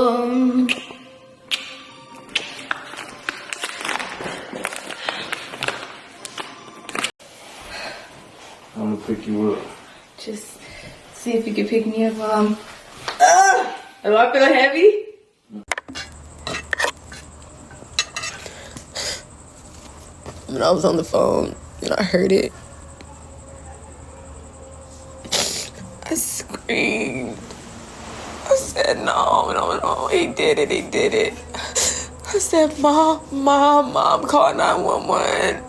I'm gonna pick you up. Just see if you can pick me up. Do I feel heavy? When I was on the phone and I heard it, I screamed. I said, no, he did it. I said, Mom, call 911.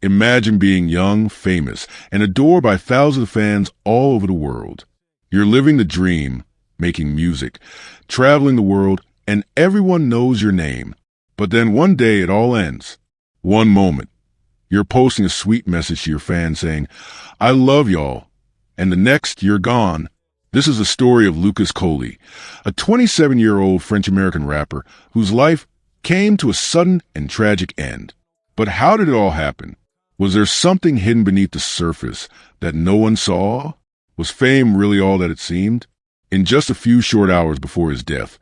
Imagine being young, famous, and adored by thousands of fans all over the world. You're living the dream, making music, traveling the world, and everyone knows your name. But then one day it all ends. One moment. You're posting a sweet message to your fans saying, I love y'all. And the next, you're gone. This is the story of Coly, a 27-year-old French-American rapper whose life came to a sudden and tragic end. But how did it all happen? Was there something hidden beneath the surface that no one saw? Was fame really all that it seemed? In just a few short hours before his death,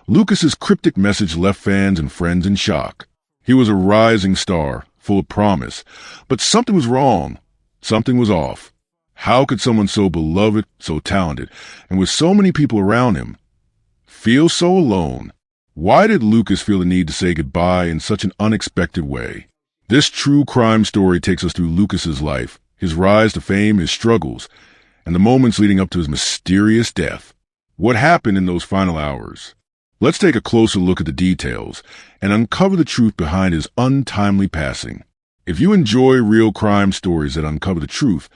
Lucas's cryptic message left fans and friends in shock. He was a rising star, full of promise, but something was wrong. Something was off. How could someone so beloved, so talented, and with so many people around him, feel so alone? Why did Lucas feel the need to say goodbye in such an unexpected way? This true crime story takes us through Lucas's life, his rise to fame, his struggles, and the moments leading up to his mysterious death. What happened in those final hours? Let's take a closer look at the details and uncover the truth behind his untimely passing. If you enjoy real crime stories that uncover the truth,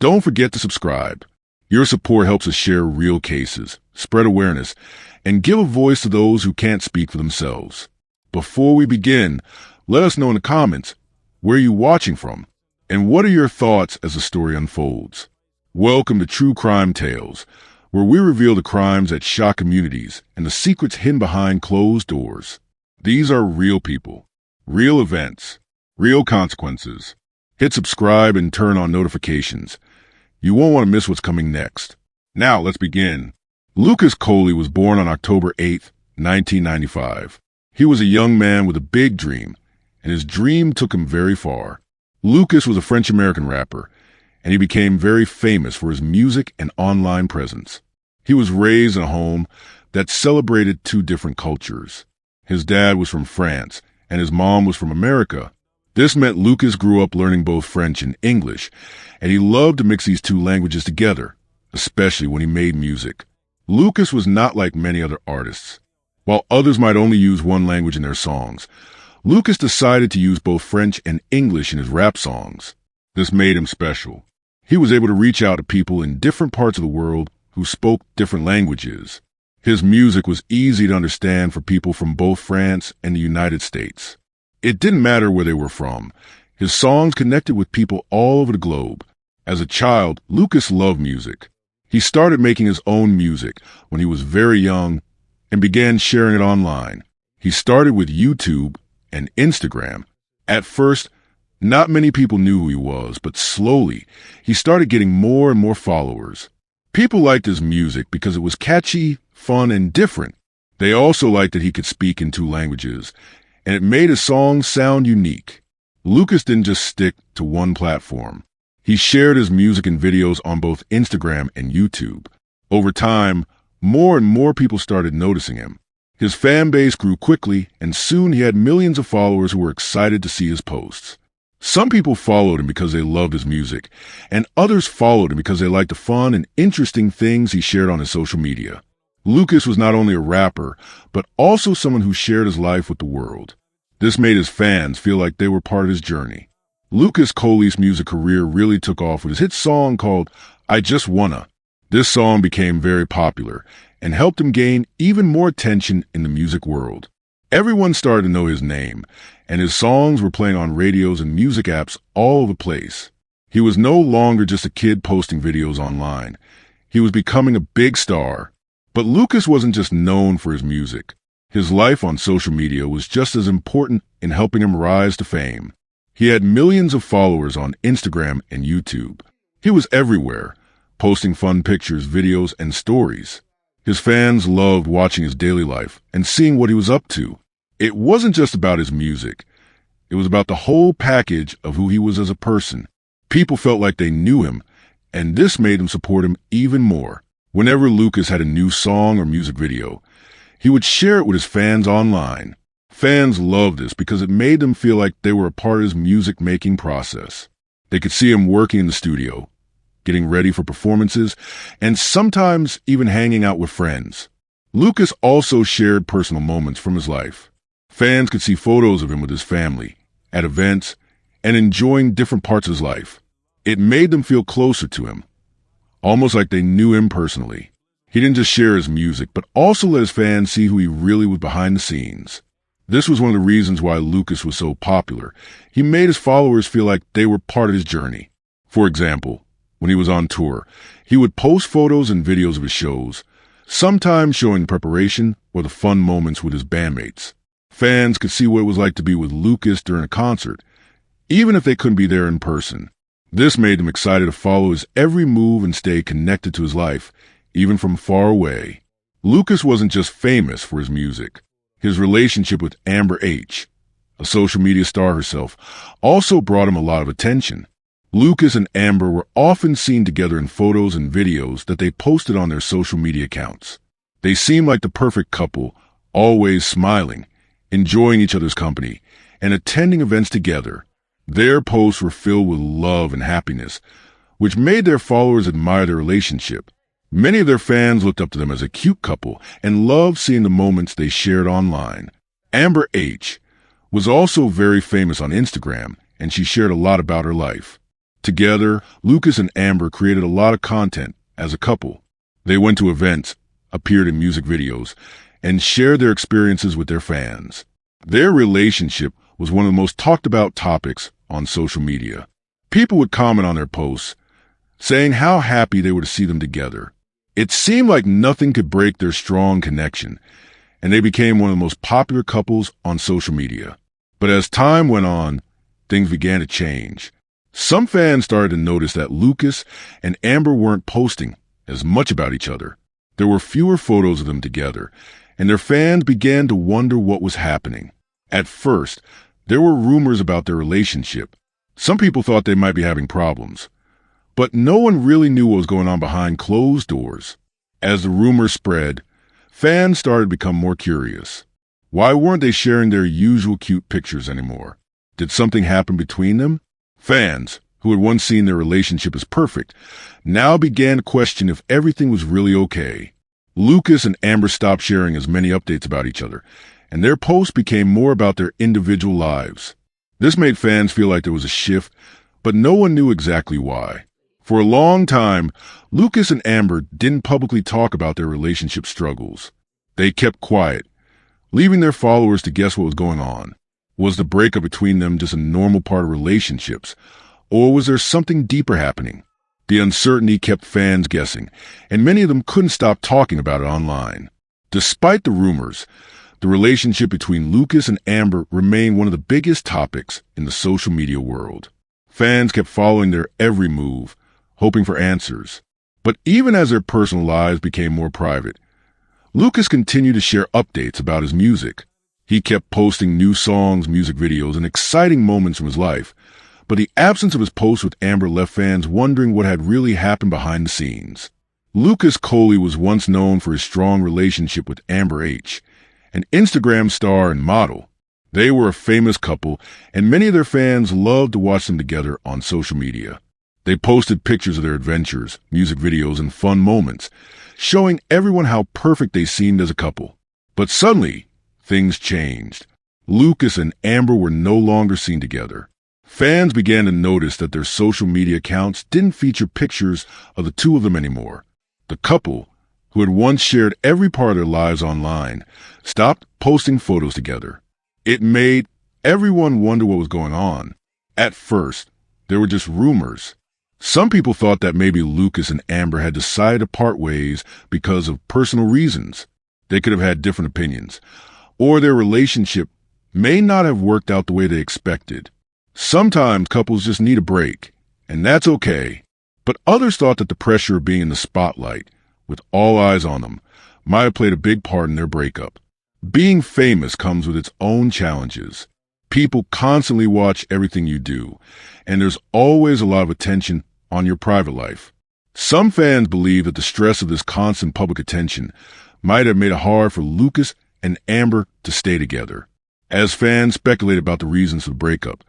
don't forget to subscribe. Your support helps us share real cases, spread awareness, and give a voice to those who can't speak for themselves. Before we begin, let us know in the comments, where are you watching from? And what are your thoughts as the story unfolds? Welcome to True Crime Tales, where we reveal the crimes that shock communities and the secrets hidden behind closed doors. These are real people, real events, real consequences. Hit subscribe and turn on notifications. You won't want to miss what's coming next. Now, let's begin. Coly was born on October 8, 1995. He was a young man with a big dream, and his dream took him very far. Lucas was a French-American rapper, and he became very famous for his music and online presence. He was raised in a home that celebrated two different cultures. His dad was from France, and his mom was from America. This meant Lucas grew up learning both French and English, and he loved to mix these two languages together, especially when he made music. Lucas was not like many other artists. While others might only use one language in their songs, Lucas decided to use both French and English in his rap songs. This made him special. He was able to reach out to people in different parts of the world who spoke different languages. His music was easy to understand for people from both France and the United States. It didn't matter where they were from. His songs connected with people all over the globe. As a child, Lucas loved music. He started making his own music when he was very young and began sharing it online. He started with YouTube and Instagram. At first, not many people knew who he was, but slowly, he started getting more and more followers. People liked his music because it was catchy, fun, and different. They also liked that he could speak in two languages, and it made his songs sound unique. Lucas didn't just stick to one platform. He shared his music and videos on both Instagram and YouTube. Over time, more and more people started noticing him. His fan base grew quickly, and soon he had millions of followers who were excited to see his posts. Some people followed him because they loved his music, and others followed him because they liked the fun and interesting things he shared on his social media. Lucas was not only a rapper, but also someone who shared his life with the world. This made his fans feel like they were part of his journey. Coly's music career really took off with his hit song called I Just Wanna. This song became very popular and helped him gain even more attention in the music world. Everyone started to know his name, and his songs were playing on radios and music apps all over the place. He was no longer just a kid posting videos online. He was becoming a big star. But Lucas wasn't just known for his music. His life on social media was just as important in helping him rise to fame. He had millions of followers on Instagram and YouTube. He was everywhere, posting fun pictures, videos, and stories. His fans loved watching his daily life and seeing what he was up to. It wasn't just about his music. It was about the whole package of who he was as a person. People felt like they knew him, and this made them support him even more. Whenever Lucas had a new song or music video, he would share it with his fans online. Fans loved this because it made them feel like they were a part of his music-making process. They could see him working in the studio, getting ready for performances, and sometimes even hanging out with friends. Lucas also shared personal moments from his life. Fans could see photos of him with his family, at events, and enjoying different parts of his life. It made them feel closer to him, almost like they knew him personally. He didn't just share his music, but also let his fans see who he really was behind the scenes. This was one of the reasons why Lucas was so popular. He made his followers feel like they were part of his journey. For example, when he was on tour, he would post photos and videos of his shows, sometimes showing preparation or the fun moments with his bandmates. Fans could see what it was like to be with Lucas during a concert, even if they couldn't be there in person. This made them excited to follow his every move and stay connected to his life, even from far away. Lucas wasn't just famous for his music. His relationship with Amber H, a social media star herself, also brought him a lot of attention. Lucas and Amber were often seen together in photos and videos that they posted on their social media accounts. They seemed like the perfect couple, always smiling, enjoying each other's company, and attending events together. Their posts were filled with love and happiness, which made their followers admire their relationship. Many of their fans looked up to them as a cute couple and loved seeing the moments they shared online. Amber H was also very famous on Instagram, and she shared a lot about her life. Together, Lucas and Amber created a lot of content as a couple. They went to events, appeared in music videos, and shared their experiences with their fans. Their relationship was one of the most talked about topics on social media. People would comment on their posts, saying how happy they were to see them together. It seemed like nothing could break their strong connection, and they became one of the most popular couples on social media. But as time went on, things began to change. Some fans started to notice that Lucas and Amber weren't posting as much about each other. There were fewer photos of them together, and their fans began to wonder what was happening. At first, there were rumors about their relationship. Some people thought they might be having problems, but no one really knew what was going on behind closed doors. As the rumors spread, fans started to become more curious. Why weren't they sharing their usual cute pictures anymore? Did something happen between them? Fans, who had once seen their relationship as perfect, now began to question if everything was really okay. Lucas and Amber stopped sharing as many updates about each other, and their posts became more about their individual lives. This made fans feel like there was a shift, but no one knew exactly why. For a long time, Lucas and Amber didn't publicly talk about their relationship struggles. They kept quiet, leaving their followers to guess what was going on. Was the breakup between them just a normal part of relationships, or was there something deeper happening? The uncertainty kept fans guessing, and many of them couldn't stop talking about it online. Despite the rumors, the relationship between Lucas and Amber remained one of the biggest topics in the social media world. Fans kept following their every move, hoping for answers. But even as their personal lives became more private, Lucas continued to share updates about his music. He kept posting new songs, music videos, and exciting moments from his life. But the absence of his posts with Amber left fans wondering what had really happened behind the scenes. Lucas Coly was once known for his strong relationship with Amber H, an Instagram star and model. They were a famous couple, and many of their fans loved to watch them together on social media. They posted pictures of their adventures, music videos, and fun moments, showing everyone how perfect they seemed as a couple. But suddenly, things changed. Lucas and Amber were no longer seen together. Fans began to notice that their social media accounts didn't feature pictures of the two of them anymore. The couple, who had once shared every part of their lives online, stopped posting photos together. It made everyone wonder what was going on. At first, there were just rumors. Some people thought that maybe Lucas and Amber had decided to part ways because of personal reasons. They could have had different opinions, or their relationship may not have worked out the way they expected. Sometimes couples just need a break, and that's okay. But others thought that the pressure of being in the spotlight, with all eyes on them, might have played a big part in their breakup. Being famous comes with its own challenges. People constantly watch everything you do, and there's always a lot of attention on your private life. Some fans believe that the stress of this constant public attention might have made it hard for Lucas and Amber to stay together. As fans speculated about the reasons for the breakup,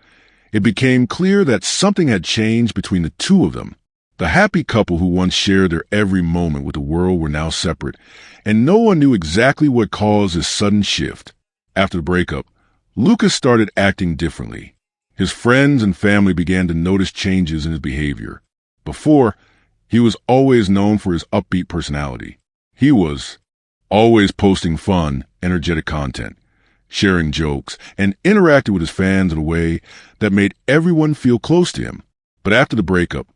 it became clear that something had changed between the two of them. The happy couple who once shared their every moment with the world were now separate, and no one knew exactly what caused this sudden shift. After the breakup, Lucas started acting differently. His friends and family began to notice changes in his behavior. Before, he was always known for his upbeat personality. He was always posting fun, energetic content, sharing jokes, and interacting with his fans in a way that made everyone feel close to him. But after the breakup,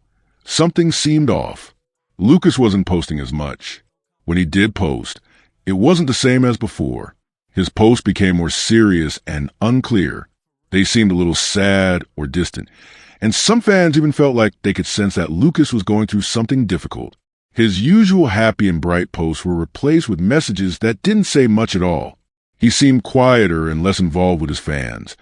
something seemed off. Lucas wasn't posting as much. When he did post, it wasn't the same as before. His posts became more serious and unclear. They seemed a little sad or distant, and some fans even felt like they could sense that Lucas was going through something difficult. His usual happy and bright posts were replaced with messages that didn't say much at all. He seemed quieter and less involved with his fans,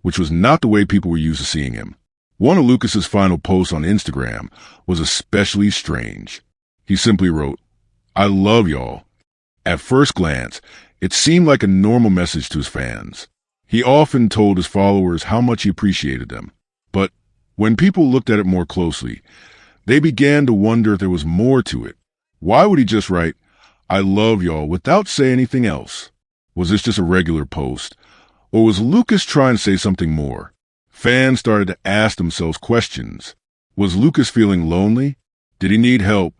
which was not the way people were used to seeing him. One of Lucas's final posts on Instagram was especially strange. He simply wrote, "I love y'all." At first glance, it seemed like a normal message to his fans. He often told his followers how much he appreciated them. But when people looked at it more closely, they began to wonder if there was more to it. Why would he just write, "I love y'all," without saying anything else? Was this just a regular post? Or was Lucas trying to say something more? Fans started to ask themselves questions. Was Lucas feeling lonely? Did he need help,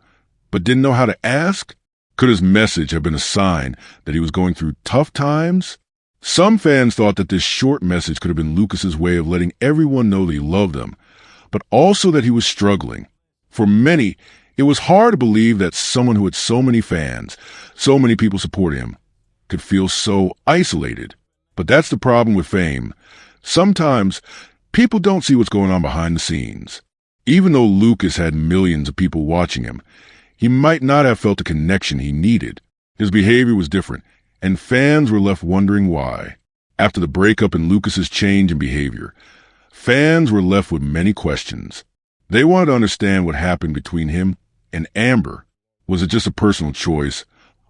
but didn't know how to ask? Could his message have been a sign that he was going through tough times? Some fans thought that this short message could have been Lucas's way of letting everyone know that he loved them, but also that he was struggling. For many, it was hard to believe that someone who had so many fans, so many people supporting him, could feel so isolated. But that's the problem with fame. Sometimes people don't see what's going on behind the scenes. Even though Lucas had millions of people watching him, he might not have felt the connection he needed. His behavior was different, and fans were left wondering why. After the breakup and Lucas's change in behavior, fans were left with many questions. They wanted to understand what happened between him and Amber. Was it just a personal choice,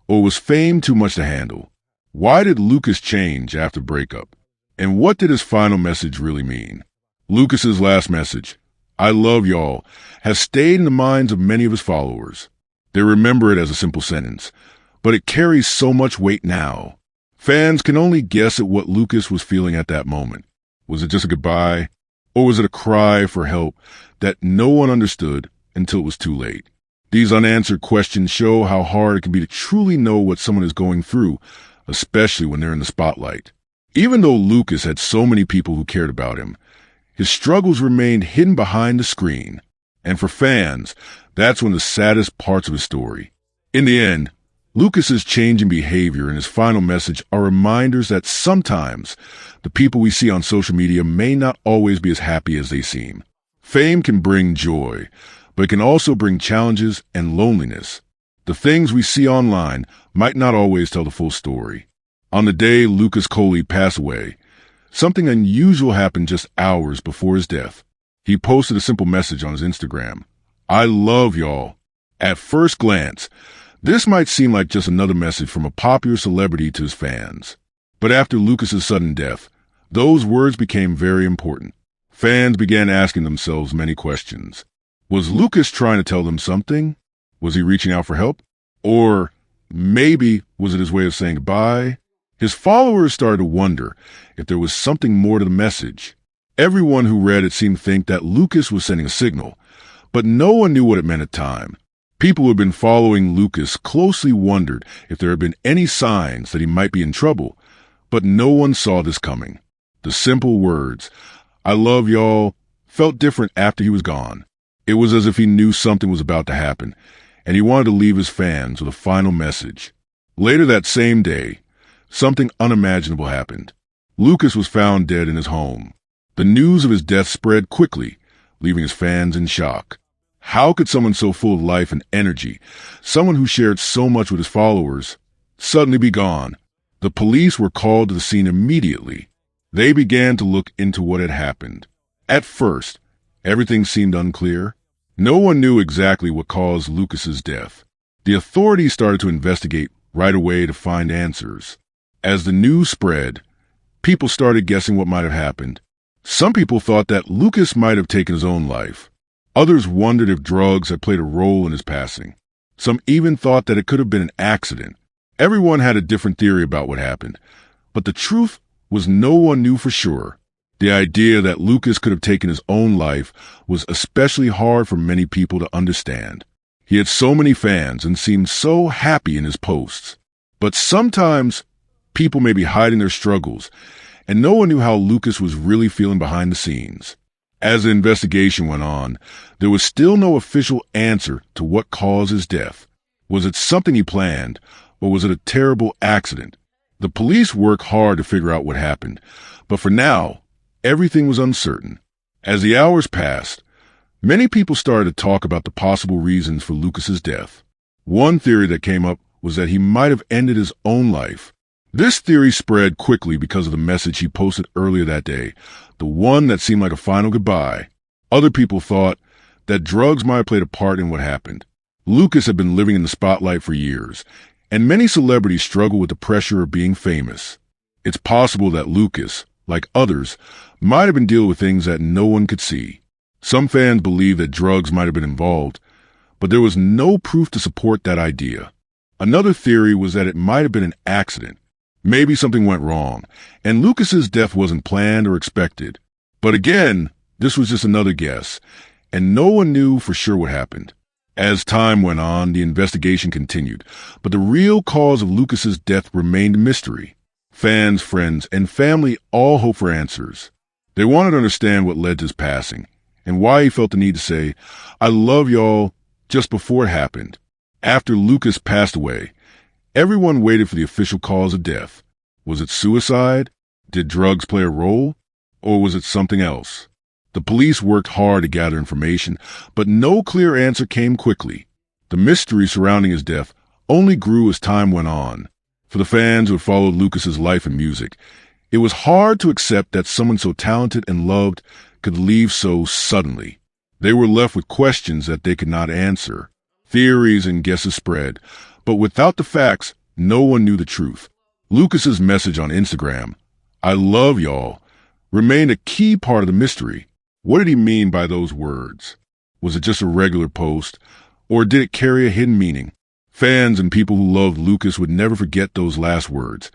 or was fame too much to handle? Why did Lucas change after the breakup? And what did his final message really mean? Lucas's last message, "I love y'all," has stayed in the minds of many of his followers. They remember it as a simple sentence, but it carries so much weight now. Fans can only guess at what Lucas was feeling at that moment. Was it just a goodbye? Or was it a cry for help that no one understood until it was too late? These unanswered questions show how hard it can be to truly know what someone is going through, especially when they're in the spotlight. Even though Lucas had so many people who cared about him, his struggles remained hidden behind the screen. And for fans, that's one of the saddest parts of his story. In the end, Lucas's changing behavior and his final message are reminders that sometimes the people we see on social media may not always be as happy as they seem. Fame can bring joy, but it can also bring challenges and loneliness. The things we see online might not always tell the full story. On the day Lucas Coly passed away, something unusual happened just hours before his death. He posted a simple message on his Instagram, "I love y'all." At first glance, this might seem like just another message from a popular celebrity to his fans. But after Lucas's sudden death, those words became very important. Fans began asking themselves many questions. Was Lucas trying to tell them something? Was he reaching out for help? Or maybe was it his way of saying goodbye? His followers started to wonder if there was something more to the message. Everyone who read it seemed to think that Lucas was sending a signal, but no one knew what it meant at the time. People who had been following Lucas closely wondered if there had been any signs that he might be in trouble, but no one saw this coming. The simple words, "I love y'all," felt different after he was gone. It was as if he knew something was about to happen, and he wanted to leave his fans with a final message. Later that same day, something unimaginable happened. Lucas was found dead in his home. The news of his death spread quickly, leaving his fans in shock. How could someone so full of life and energy, someone who shared so much with his followers, suddenly be gone. The police were called to the scene immediately. They began to look into what had happened. At first, everything seemed unclear. No one knew exactly what caused Lucas's death. The authorities started to investigate right away to find answers. As the news spread, people started guessing what might have happened. Some people thought that Lucas might have taken his own life. Others wondered if drugs had played a role in his passing. Some even thought that it could have been an accident. Everyone had a different theory about what happened, but the truth was no one knew for sure. The idea that Lucas could have taken his own life was especially hard for many people to understand. He had so many fans and seemed so happy in his posts. But sometimes people may be hiding their struggles, and no one knew how Lucas was really feeling behind the scenes. As the investigation went on, there was still no official answer to what caused his death. Was it something he planned, or was it a terrible accident? The police worked hard to figure out what happened, but for now, everything was uncertain. As the hours passed, many people started to talk about the possible reasons for Lucas's death. One theory that came up was that he might have ended his own life. This theory spread quickly because of the message he posted earlier that day, the one that seemed like a final goodbye. Other people thought that drugs might have played a part in what happened. Lucas had been living in the spotlight for years, and many celebrities struggle with the pressure of being famous. It's possible that Lucas, like others, might have been dealing with things that no one could see. Some fans believe that drugs might have been involved, but there was no proof to support that idea. Another theory was that it might have been an accident. Maybe something went wrong, and Lucas's death wasn't planned or expected. But again, this was just another guess, and no one knew for sure what happened. As time went on, the investigation continued, but the real cause of Lucas's death remained a mystery. Fans, friends, and family all hoped for answers. They wanted to understand what led to his passing, and why he felt the need to say, "I love y'all," just before it happened. After Lucas passed away, everyone waited for the official cause of death. Was it suicide? Did drugs play a role? Or was it something else? The police worked hard to gather information, but no clear answer came quickly. The mystery surrounding his death only grew as time went on. For the fans who had followed Lucas's life and music, it was hard to accept that someone so talented and loved could leave so suddenly. They were left with questions that they could not answer. Theories and guesses spread, but without the facts, no one knew the truth. Lucas's message on Instagram, "I love y'all," remained a key part of the mystery. What did he mean by those words? Was it just a regular post, or did it carry a hidden meaning? Fans and people who loved Lucas would never forget those last words,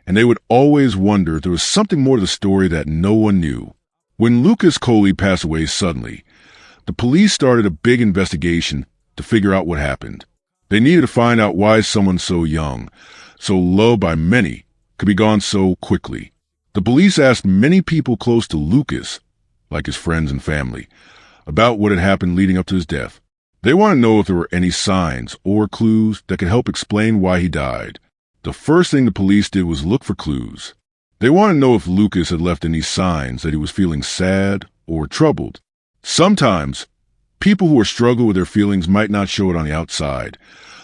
and they would always wonder if there was something more to the story that no one knew. When Lucas Coly passed away suddenly, the police started a big investigation to figure out what happened. They needed to find out why someone so young, so loved by many, could be gone so quickly. The police asked many people close to Lucas, like his friends and family, about what had happened leading up to his death. They wanted to know if there were any signs or clues that could help explain why he died. The first thing the police did was look for clues. They wanted to know if Lucas had left any signs that he was feeling sad or troubled. Sometimes, people who are struggling with their feelings might not show it on the outside,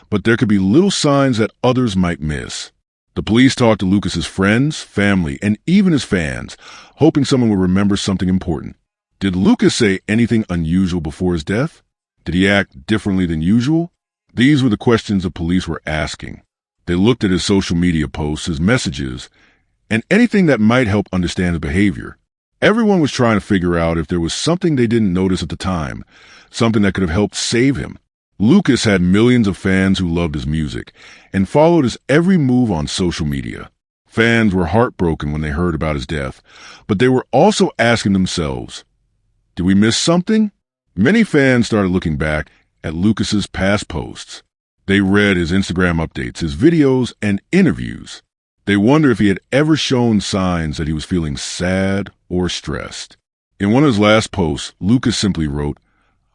but there could be little signs that others might miss. The police talked to Lucas's friends, family, and even his fans, hoping someone would remember something important. Did Lucas say anything unusual before his death? Did he act differently than usual? These were the questions the police were asking. They looked at his social media posts, his messages, and anything that might help understand his behavior. Everyone was trying to figure out if there was something they didn't notice at the time, something that could have helped save him. Lucas had millions of fans who loved his music and followed his every move on social media. Fans were heartbroken when they heard about his death, but they were also asking themselves, did we miss something? Many fans started looking back at Lucas's past posts. They read his Instagram updates, his videos, and interviews. They wonder if he had ever shown signs that he was feeling sad or stressed. In one of his last posts, Lucas simply wrote,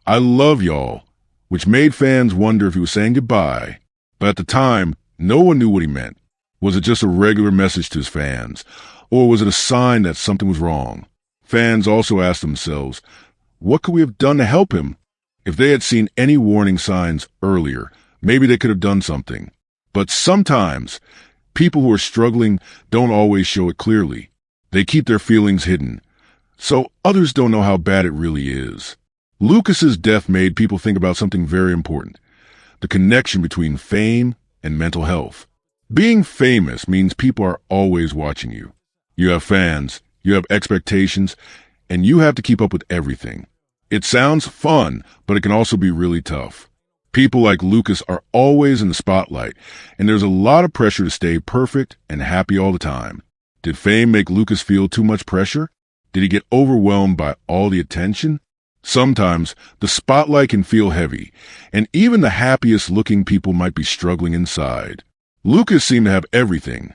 "I love y'all," which made fans wonder if he was saying goodbye. But at the time, no one knew what he meant. Was it just a regular message to his fans, or was it a sign that something was wrong? Fans also asked themselves, what could we have done to help him? If they had seen any warning signs earlier, maybe they could have done something. But sometimes, people who are struggling don't always show it clearly. They keep their feelings hidden, so others don't know how bad it really is. Lucas's death made people think about something very important: the connection between fame and mental health. Being famous means people are always watching you. You have fans, you have expectations, and you have to keep up with everything. It sounds fun, but it can also be really tough. People like Lucas are always in the spotlight, and there's a lot of pressure to stay perfect and happy all the time. Did fame make Lucas feel too much pressure? Did he get overwhelmed by all the attention? Sometimes the spotlight can feel heavy, and even the happiest-looking people might be struggling inside. Lucas seemed to have everything: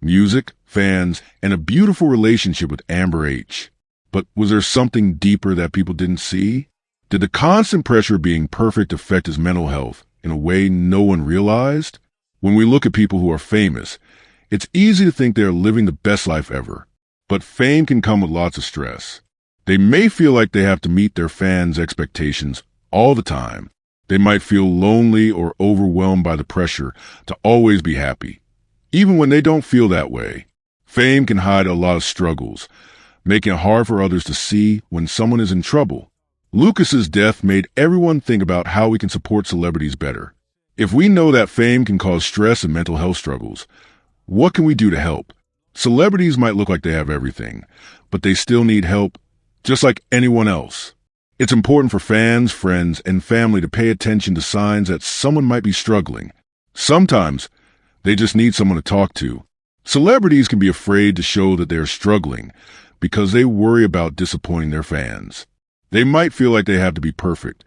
music, fans, and a beautiful relationship with Amber H. But was there something deeper that people didn't see? Did the constant pressure of being perfect affect his mental health in a way no one realized? When we look at people who are famous, it's easy to think they are living the best life ever. But fame can come with lots of stress. They may feel like they have to meet their fans' expectations all the time. They might feel lonely or overwhelmed by the pressure to always be happy, even when they don't feel that way. Fame can hide a lot of struggles, making it hard for others to see when someone is in trouble. Lucas's death made everyone think about how we can support celebrities better. If we know that fame can cause stress and mental health struggles, what can we do to help? Celebrities might look like they have everything, but they still need help, just like anyone else. It's important for fans, friends, and family to pay attention to signs that someone might be struggling. Sometimes, they just need someone to talk to. Celebrities can be afraid to show that they are struggling because they worry about disappointing their fans. They might feel like they have to be perfect,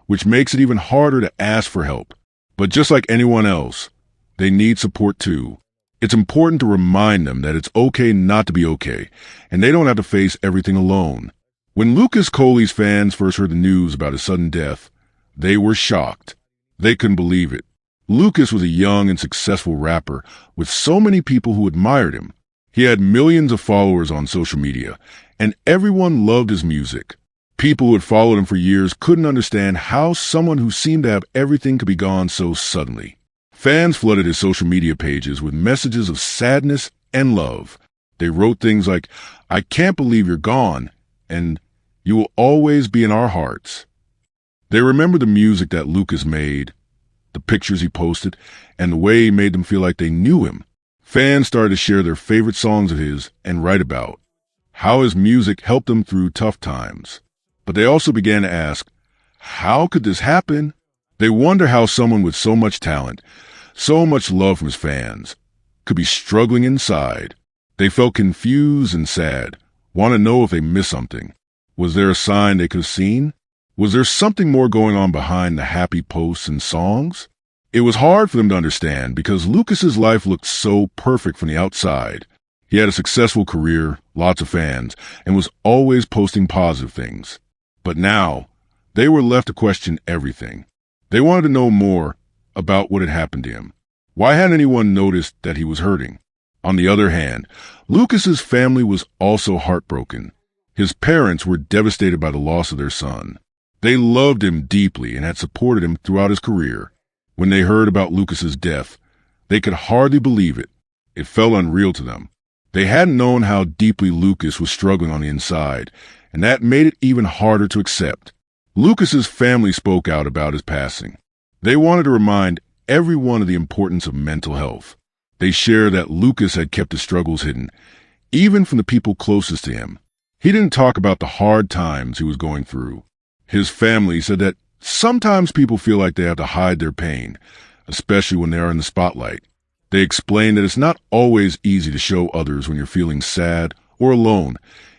which makes it even harder to ask for help. But just like anyone else, they need support too. It's important to remind them that it's okay not to be okay, and they don't have to face everything alone. When Coly's fans first heard the news about his sudden death, they were shocked. They couldn't believe it. Lucas was a young and successful rapper with so many people who admired him. He had millions of followers on social media, and everyone loved his music. People who had followed him for years couldn't understand how someone who seemed to have everything could be gone so suddenly. Fans flooded his social media pages with messages of sadness and love. They wrote things like, "I can't believe you're gone," and "You will always be in our hearts." They remembered the music that Lucas made, the pictures he posted, and the way he made them feel like they knew him. Fans started to share their favorite songs of his and write about how his music helped them through tough times. But they also began to ask, how could this happen? They wonder how someone with so much talent, so much love from his fans, could be struggling inside. They felt confused and sad, want to know if they missed something. Was there a sign they could have seen? Was there something more going on behind the happy posts and songs? It was hard for them to understand because Lucas's life looked so perfect from the outside. He had a successful career, lots of fans, and was always posting positive things. But now, they were left to question everything. They wanted to know more about what had happened to him. Why hadn't anyone noticed that he was hurting? On the other hand, Lucas's family was also heartbroken. His parents were devastated by the loss of their son. They loved him deeply and had supported him throughout his career. When they heard about Lucas's death, they could hardly believe it. It felt unreal to them. They hadn't known how deeply Lucas was struggling on the inside, and that made it even harder to accept. Lucas's family spoke out about his passing. They wanted to remind everyone of the importance of mental health. They shared that Lucas had kept his struggles hidden, even from the people closest to him. He didn't talk about the hard times he was going through. His family said that sometimes people feel like they have to hide their pain, especially when they are in the spotlight. They explained that it's not always easy to show others when you're feeling sad or alone,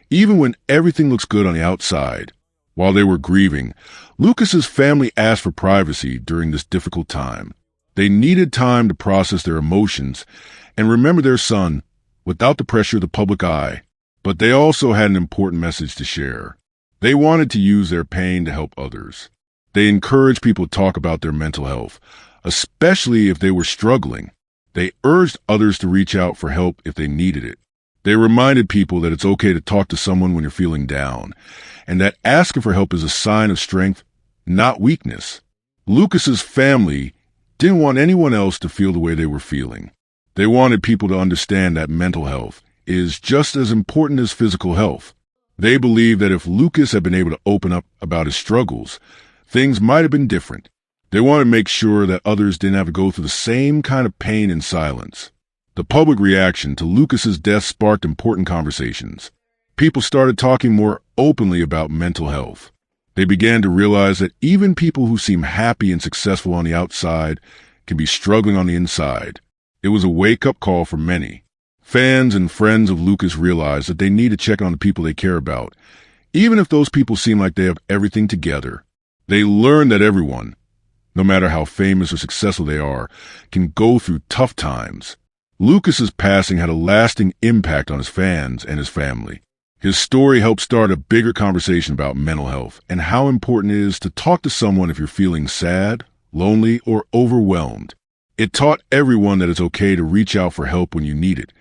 even when everything looks good on the outside. While they were grieving, Lucas's family asked for privacy during this difficult time. They needed time to process their emotions and remember their son without the pressure of the public eye. But they also had an important message to share. They wanted to use their pain to help others. They encouraged people to talk about their mental health, especially if they were struggling. They urged others to reach out for help if they needed it. They reminded people that it's okay to talk to someone when you're feeling down, and that asking for help is a sign of strength, not weakness. Lucas's family didn't want anyone else to feel the way they were feeling. They wanted people to understand that mental health is just as important as physical health. They believed that if Lucas had been able to open up about his struggles, things might have been different. They wanted to make sure that others didn't have to go through the same kind of pain in silence. The public reaction to Lucas's death sparked important conversations. People started talking more openly about mental health. They began to realize that even people who seem happy and successful on the outside can be struggling on the inside. It was a wake-up call for many. Fans and friends of Lucas realized that they need to check on the people they care about, even if those people seem like they have everything together. They learned that everyone, no matter how famous or successful they are, can go through tough times. Lucas's passing had a lasting impact on his fans and his family. His story helped start a bigger conversation about mental health and how important it is to talk to someone if you're feeling sad, lonely, or overwhelmed. It taught everyone that it's okay to reach out for help when you need it,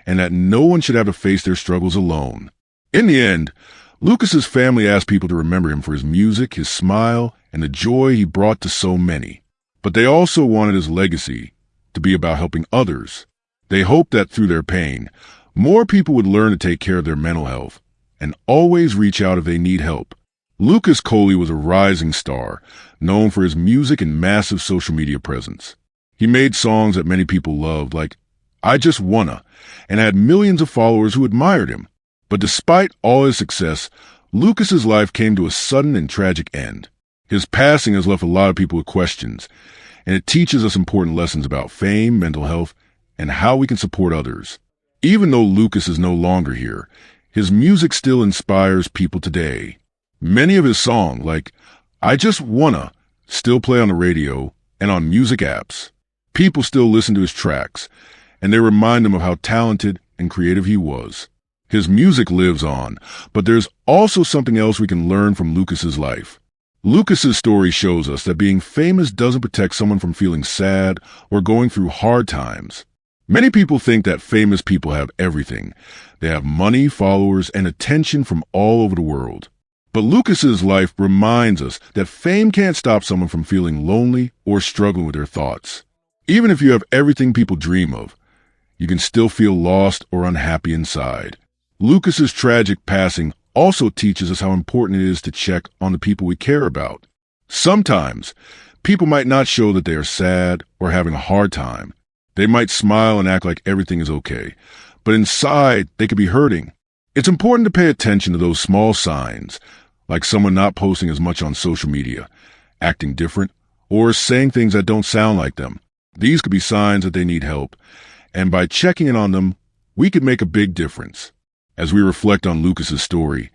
and that no one should have to face their struggles alone. In the end, Lucas's family asked people to remember him for his music, his smile, and the joy he brought to so many. But they also wanted his legacy to be about helping others. They hoped that through their pain, more people would learn to take care of their mental health and always reach out if they need help. Lucas Coly was a rising star, known for his music and massive social media presence. He made songs that many people loved, like I Just Wanna, and had millions of followers who admired him. But despite all his success, Lucas's life came to a sudden and tragic end. His passing has left a lot of people with questions, and it teaches us important lessons about fame, mental health, and how we can support others. Even though Lucas is no longer here, his music still inspires people today. Many of his songs, like I Just Wanna, still play on the radio and on music apps. People still listen to his tracks, and they remind them of how talented and creative he was. His music lives on, but there's also something else we can learn from Lucas's life. Lucas's story shows us that being famous doesn't protect someone from feeling sad or going through hard times. Many people think that famous people have everything. They have money, followers, and attention from all over the world. But Lucas's life reminds us that fame can't stop someone from feeling lonely or struggling with their thoughts. Even if you have everything people dream of, you can still feel lost or unhappy inside. Lucas's tragic passing also teaches us how important it is to check on the people we care about. Sometimes, people might not show that they are sad or having a hard time. They might smile and act like everything is okay, but inside, they could be hurting. It's important to pay attention to those small signs, like someone not posting as much on social media, acting different, or saying things that don't sound like them. These could be signs that they need help, and by checking in on them, we could make a big difference. As we reflect on Lucas's story,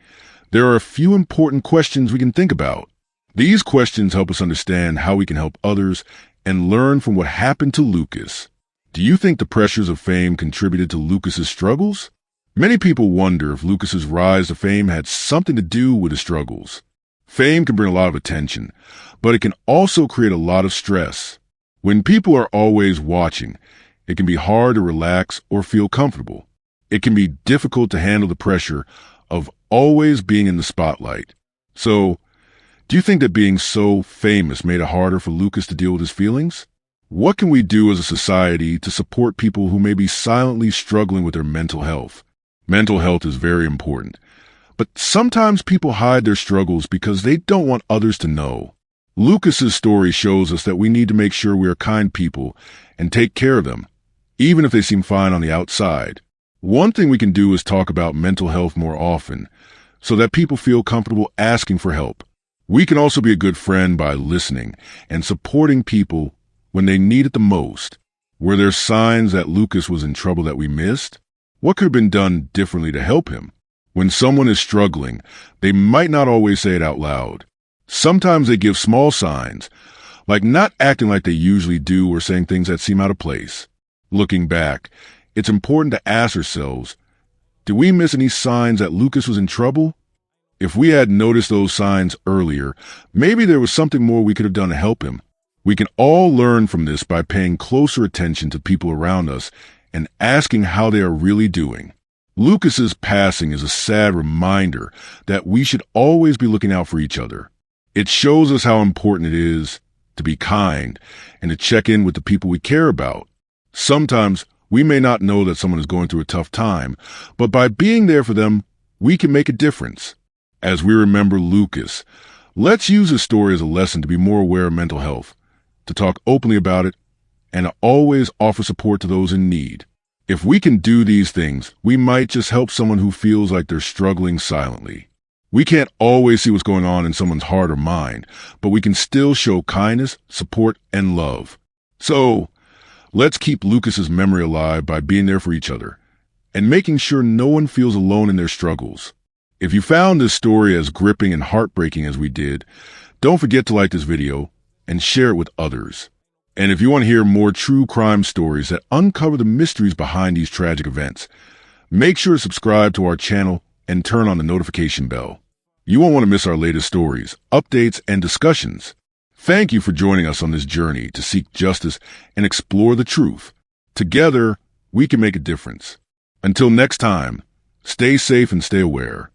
there are a few important questions we can think about. These questions help us understand how we can help others and learn from what happened to Lucas. Do you think the pressures of fame contributed to Lucas's struggles? Many people wonder if Lucas's rise to fame had something to do with his struggles. Fame can bring a lot of attention, but it can also create a lot of stress. When people are always watching, it can be hard to relax or feel comfortable. It can be difficult to handle the pressure of always being in the spotlight. So, do you think that being so famous made it harder for Lucas to deal with his feelings? What can we do as a society to support people who may be silently struggling with their mental health? Mental health is very important, but sometimes people hide their struggles because they don't want others to know. Lucas's story shows us that we need to make sure we are kind people and take care of them, even if they seem fine on the outside. One thing we can do is talk about mental health more often, so that people feel comfortable asking for help. We can also be a good friend by listening and supporting people when they need it the most. Were there signs that Lucas was in trouble that we missed? What could have been done differently to help him? When someone is struggling, they might not always say it out loud. Sometimes they give small signs, like not acting like they usually do or saying things that seem out of place. Looking back, it's important to ask ourselves, did we miss any signs that Lucas was in trouble? If we had noticed those signs earlier, maybe there was something more we could have done to help him. We can all learn from this by paying closer attention to people around us and asking how they are really doing. Lucas's passing is a sad reminder that we should always be looking out for each other. It shows us how important it is to be kind, and to check in with the people we care about. Sometimes we may not know that someone is going through a tough time, but by being there for them, we can make a difference. As we remember Lucas, let's use his story as a lesson to be more aware of mental health, to talk openly about it, and to always offer support to those in need. If we can do these things, we might just help someone who feels like they're struggling silently. We can't always see what's going on in someone's heart or mind, but we can still show kindness, support, and love. So, let's keep Lucas's memory alive by being there for each other and making sure no one feels alone in their struggles. If you found this story as gripping and heartbreaking as we did, don't forget to like this video and share it with others. And if you want to hear more true crime stories that uncover the mysteries behind these tragic events, make sure to subscribe to our channel and turn on the notification bell. You won't want to miss our latest stories, updates, and discussions. Thank you for joining us on this journey to seek justice and explore the truth. Together, we can make a difference. Until next time, stay safe and stay aware.